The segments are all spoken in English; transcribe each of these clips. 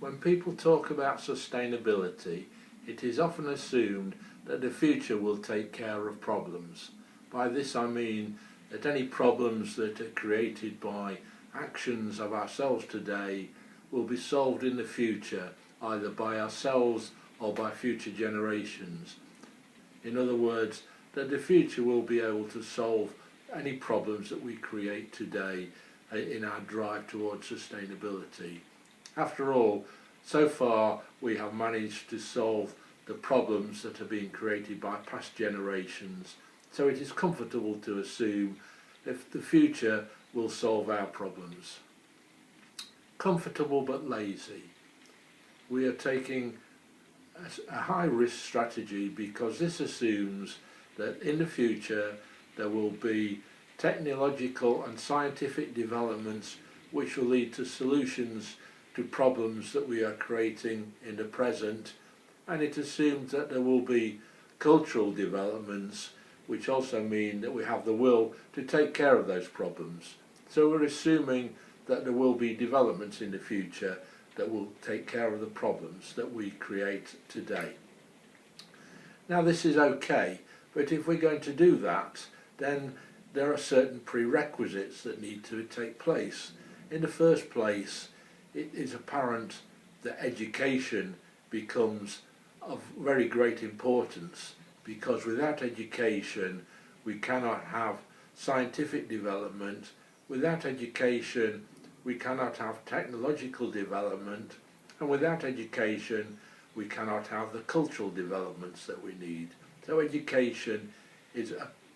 When people talk about sustainability, it is often assumed that the future will take care of problems. By this I mean that any problems that are created by actions of ourselves today will be solved in the future, either by ourselves or by future generations. In other words, that the future will be able to solve any problems that we create today in our drive towards sustainability. After all, so far we have managed to solve the problems that are being created by past generations, so it is comfortable to assume that the future will solve our problems. Comfortable but lazy. We are taking a high-risk strategy because this assumes that in the future there will be technological and scientific developments which will lead to solutions to problems that we are creating in the present, and it assumes that there will be cultural developments which also mean that we have the will to take care of those problems. So we're assuming that there will be developments in the future that will take care of the problems that we create today. Now this is okay, but if we're going to do that, then there are certain prerequisites that need to take place. In the first place, it is apparent that education becomes of very great importance, because without education we cannot have scientific development, without education we cannot have technological development, and without education we cannot have the cultural developments that we need. So education is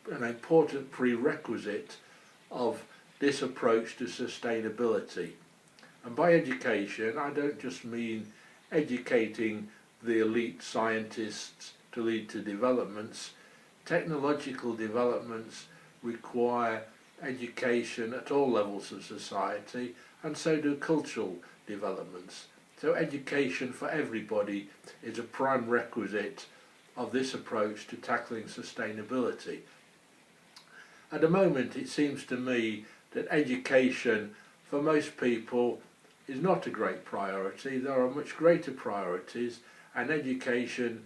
an important prerequisite of this approach to sustainability. And by education I don't just mean educating the elite scientists to lead to developments. Technological developments require education at all levels of society, and so do cultural developments. So education for everybody is a prime requisite of this approach to tackling sustainability. At the moment it seems to me that education for most people is not a great priority. There are much greater priorities, and education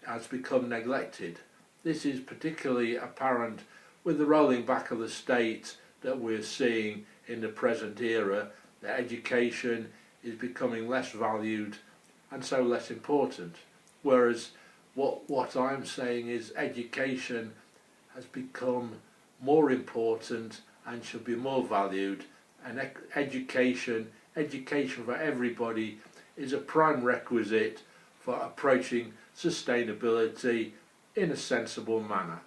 has become neglected. This is particularly apparent with the rolling back of the state that we're seeing in the present era, that education is becoming less valued and so less important. Whereas what I'm saying is education has become more important and should be more valued, and education for everybody is a prime requisite for approaching sustainability in a sensible manner.